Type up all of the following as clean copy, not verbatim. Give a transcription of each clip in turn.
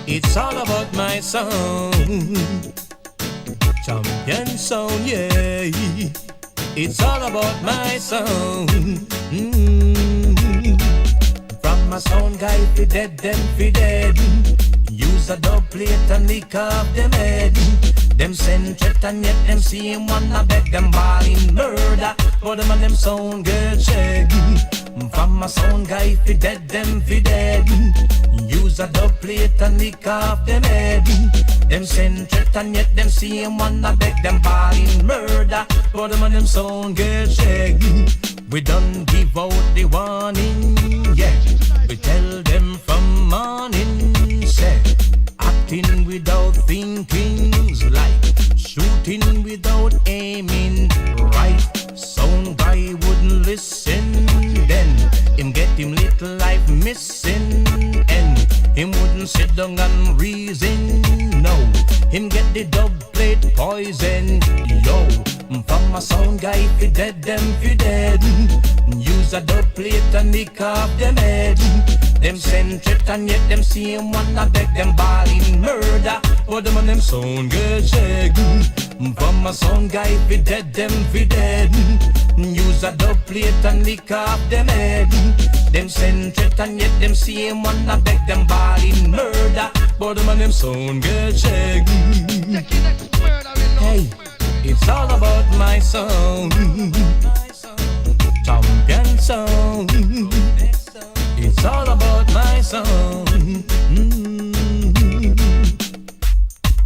It's all about my sound, champion sound, yeah. It's all about my sound. From my sound guy, fi dead, them fi dead. Use a dub plate and lick off them head. Them send threat and yet them see him wanna beg them ball in murder. But them and them sound get shag. From my sound guy, fi dead, them fi dead. Use a dub plate and lick off them head. Them send threat and yet them see him wanna beg them ball in murder. But them and them sound get shag. We done give out the warning, yeah. We tell them from morning, say, acting without thinking's like shooting without aiming, right? Some guy wouldn't listen, then him get him little life missing, and him wouldn't sit down and reason, no. Him get the dub plate poison, yo. From a sound guy, fi dead, them fi dead. Use a dub plate and lick off them head. Them send threat and yet them see him wanna beg them ball in murder. But them and them sound get shag. From a sound guy, fi dead, them fi dead. Use a dub plate and lick off them head. Them send threat and yet them see him wanna beg them ball in murder. But them and them sound get shag. Hey, it's all about my sound, champion sound. It's all about my sound.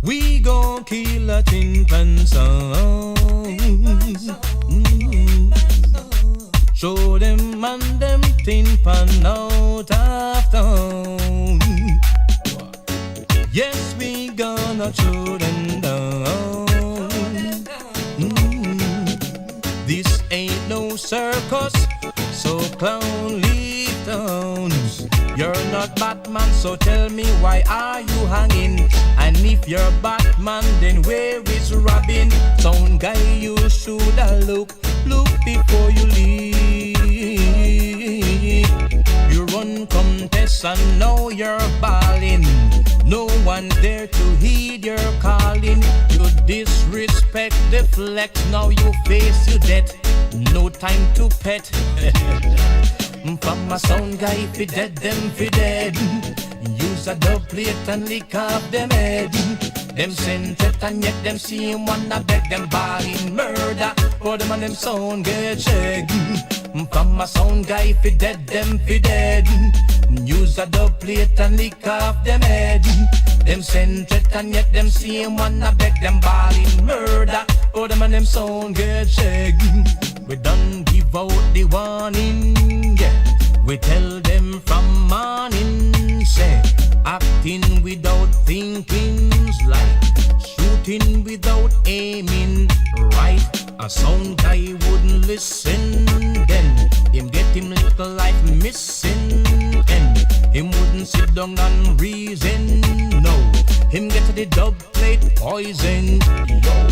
We gon' kill a tin pan sound. Show them and them tin pan out of town. Yes, we gonna show them down. This ain't no circus, so clown leave towns. You're not Batman, so tell me why are you hanging? And if you're Batman, then where is Robin? Sound guy, you shoulda look before you leave. You run contest and now you're balling. No one there to heed your calling. You disrespect the flex, now you face your death. No time to pet. From a sound guy, fi dead, them fi dead. Use a dub plate and lick off them head. Them send threat and yet them see him wanna beg them ball in murder. For them and them sound get shag. From a sound guy, fi dead, them fi dead. Use a dub plate and lick off them head. Them send threat and yet them see him wanna beg them ball in murder. For them and them sound get shag. We done give out the warning, yeah. We tell them from morning, say, acting without thinking's like shooting without aiming, right? A sound guy wouldn't listen, then him get him little life missing, and him wouldn't sit down and reason, no. Him get the dub plate poison, yo.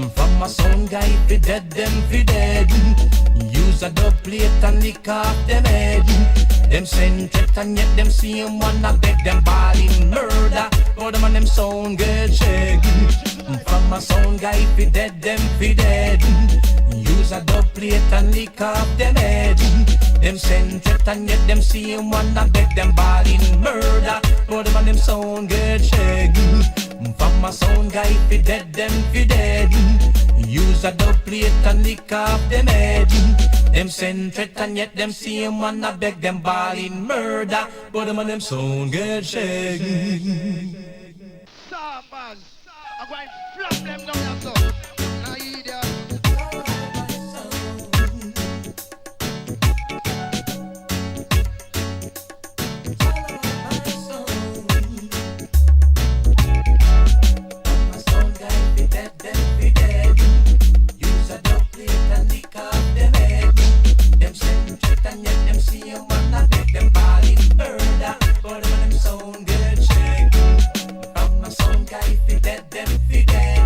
From a sound guy, fi dead, them fi dead. Use a dub plate and lick off them head. Them send threat and yet them see him wanna beg them ball in murder. For them and them sound get shag. From a sound guy, fi dead, them fi dead. Use a dub plate and lick off them head. Them send threat and yet them see him wanna beg them ball in murder. For them and them sound get shag. From a sound guy, fi dead, them fi dead. Use a dub plate and lick off them head. Them send threat and yet them see him wanna beg them ball in murder. But them and them sound get shag. Sappers, I'm going to flop them down your son. Now idiot. Them fi dead.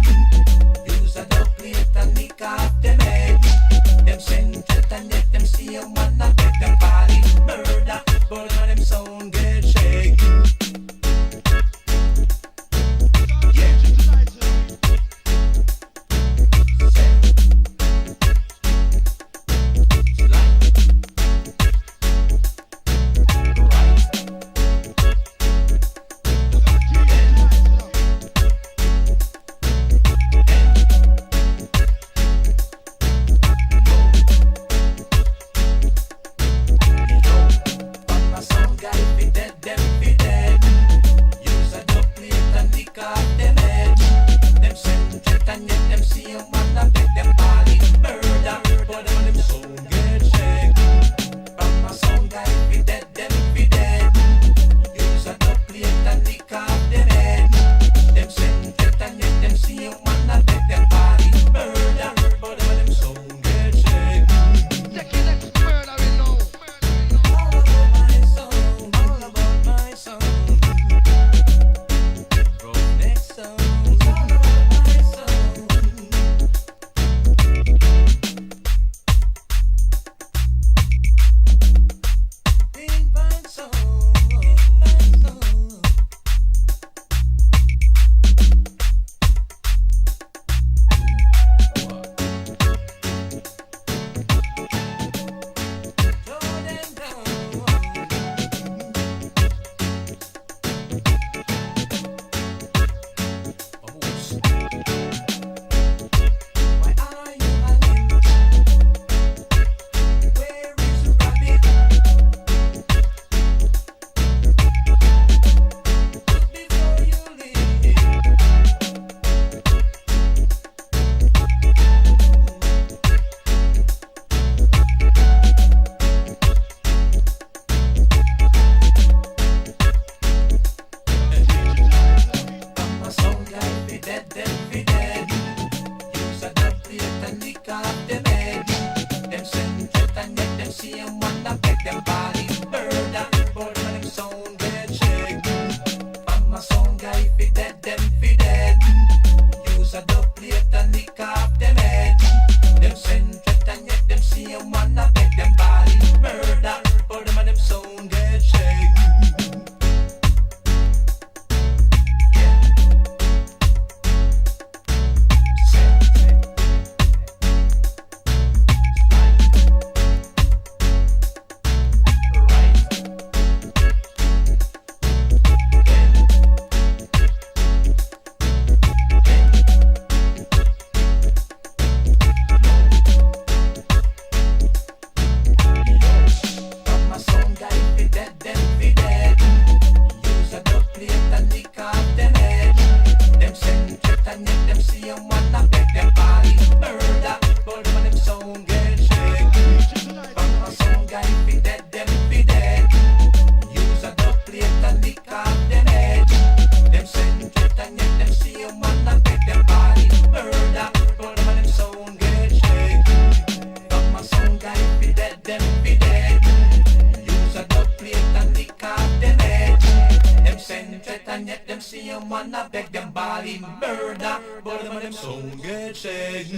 Shalom,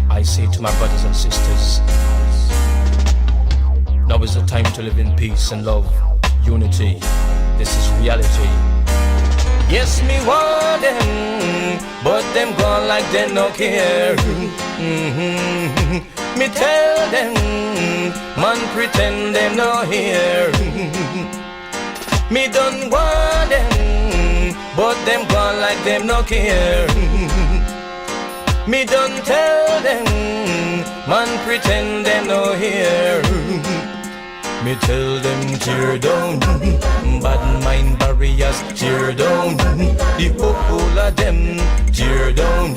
I say to my brothers and sisters, now is the time to live in peace and love, unity. This is reality. Yes, me want them, but them gone like they no care. Me tell them, man pretend them no hear. Me don't want them, but them gone like them no care. Me don't tell them, man pretend them no hear. Me tell them tear down, bad mind barriers tear down. The whole of them tear down.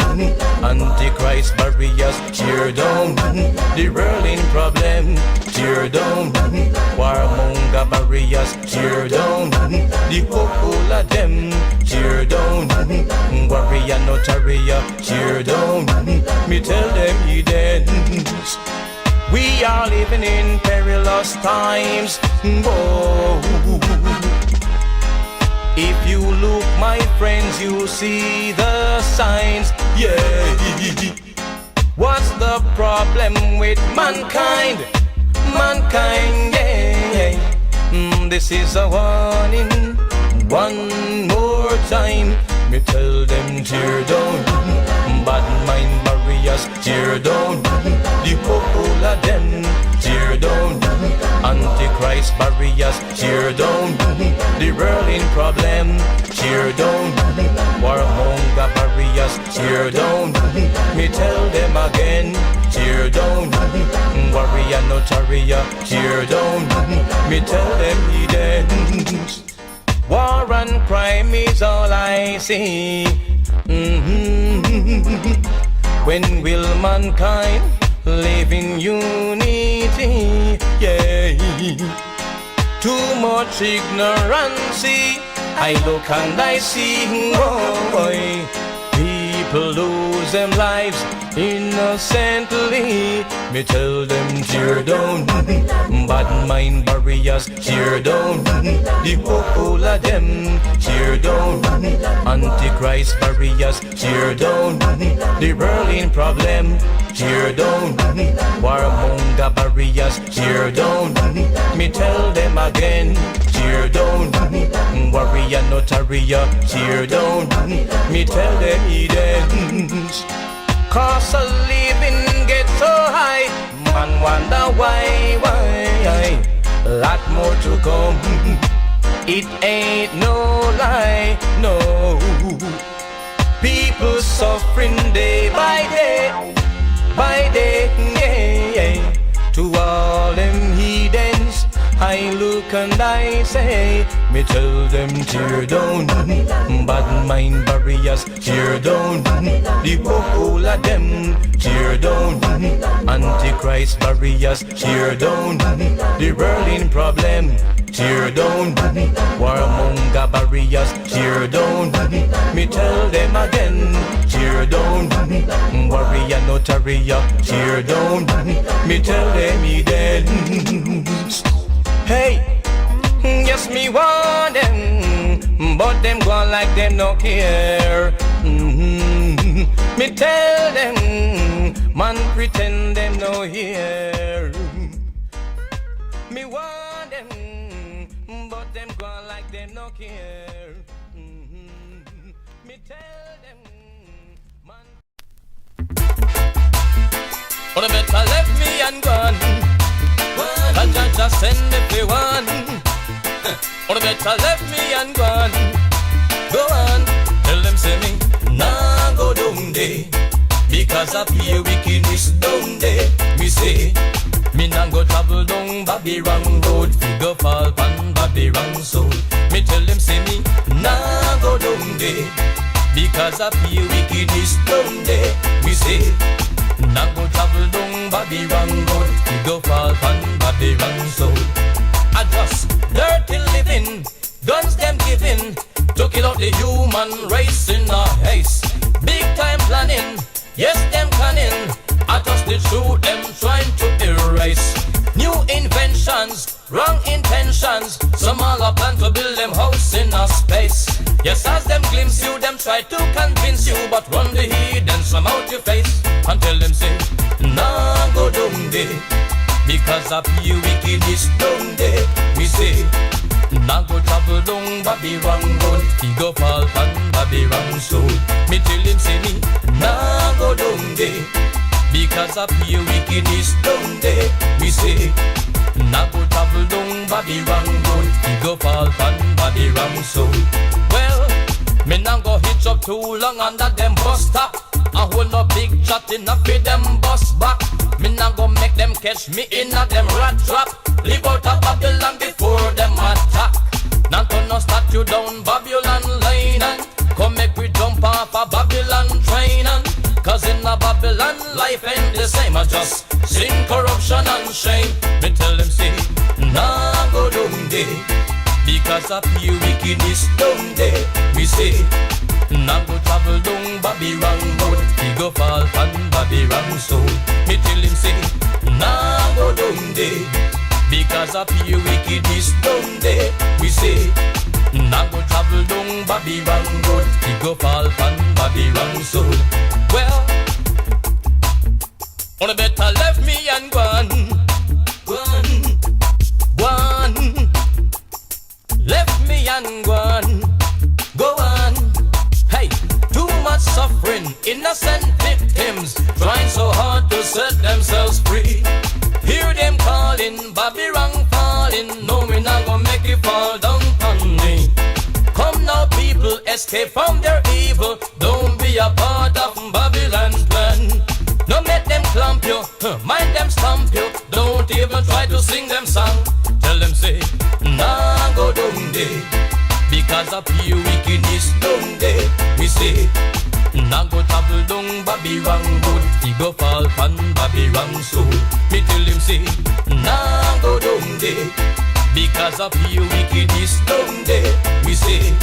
Antichrist barriers tear down. The whirling problem tear down. Warmonger barriers tear down. The whole of them tear down. Warrior notaria tear down. Me tell them heathens, we are living in perilous times. Oh. If you look, my friends, you see the signs. Yeah. What's the problem with mankind? Mankind, yeah. This is a warning. One more time, me tell them tear down. Bad mind barriers tear down. The whole of them tear down. Antichrist barriers tear down. The whirling problem tear down. Warmonger barriers tear down. Me tell them again, tear down. Warrior notaria tear down. Me tell them heathens, war and crime is all I see. When will mankind live in unity? Yeah. Too much ignorance, I look and I see, boy, people lose them lives innocently. Me tell them tear down. Bad mind barriers tear down. The whole of them tear down. Antichrist barriers tear down. The whirling problem tear down. Warmonger barriers tear down. Me tell them again, tear down. Warrior notaria tear down. Me tell them heathens, cost of living gets so high, man wonder why. Lot more to come, it ain't no lie, no. People suffering day by day, yeah. To all them heathens, I look and I say, me tell them tear down. Bad mind barriers tear down. The whole of them tear down. Antichrist barriers tear down. The whirling problem tear down. Warmonger barriers tear down. Me tell them again, tear down. Warrior notaria tear down. Me tell them heathens, hey, yes me want them, but them go like them no care. Me tell them, man pretend them no hear. Me want them, but them go like them no care. Me tell them, man. But I better left me and gone. I just send everyone. Or better left me and gone. Go on, tell them say me nah go down there, because of your wickedness down there. Me say me nah go travel down Babylon road, figure fall pan Babylon soul. Me tell them say me nah go down there, because of your wickedness down there. Me say nah go travel down Babylon road, figure fall pan Babylon soul. I just dirty living, guns them giving, to kill out the human race in a haste. Big time planning, yes them cunning, I just the truth them trying to erase. New inventions, wrong intentions. Some all a plan to build them house in a space. Yes, as them glimpse you, them try to convince you, but run the heat and some out your face and tell them say, nah go down there, because of you wickedness down there. We say, nah go travel down Babylon road, he go fall on Babylon soul. Me tell him say me, nah go down there, because of you wickedness down there. We say, nah go travel down Babylon road, he go fall on Babylon soul. Well, me nah go hitch up too long under them bus stop. I hold no big chat in a feed them bus back. Me nah go make them catch me in a them rat trap. Leave out of Babylon before them attack. Now to no start you down Babylon line and come make we jump off a Babylon train and cause in a Babylon life ain't the same. I just sin, corruption and shame. Me tell them say, nah go down there, because of you wickedness down there. We say, nah go travel down Babylon road, he go fall on Babylon soul. Me tell him say, nah go down there, because of you wickedness down there. We say, nah go travel down Babylon road, he go fall on Babylon soul. Well, on better left me and go on, left me and go on. Hey, too much suffering, innocent victims trying so hard to set themselves free. Hear them calling, Babylon falling. No, we not gonna make it fall down on me. Come now, people, escape from their evil. Don't be a part of Babylon's plan. No make them clamp you, mind them stamp you. Don't even try to sing them song. Tell them say, nah go down there, because of you wickedness down there. We say, nah go travel down Babylon road, he go fall on Babylon soul. Me tell him say, nah go down there, because of you wickedness down there. We say,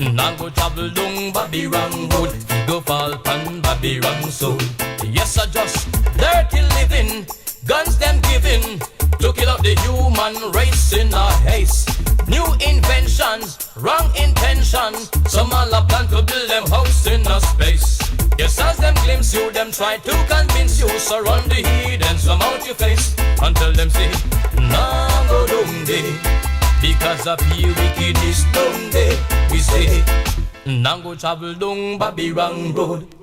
nah go travel down Babylon road, he go fall on Babylon soul. Yes, I just dirty living, guns them giving to kill up the human race in a haste. New inventions, wrong intentions. Some all a plan to build them house in a space. Yes, as them glimpse you, them try to convince you. So run the heat and some out your face and tell them say, nah go down there, because of you wickedness down there. We say, nah go travel down Babylon road,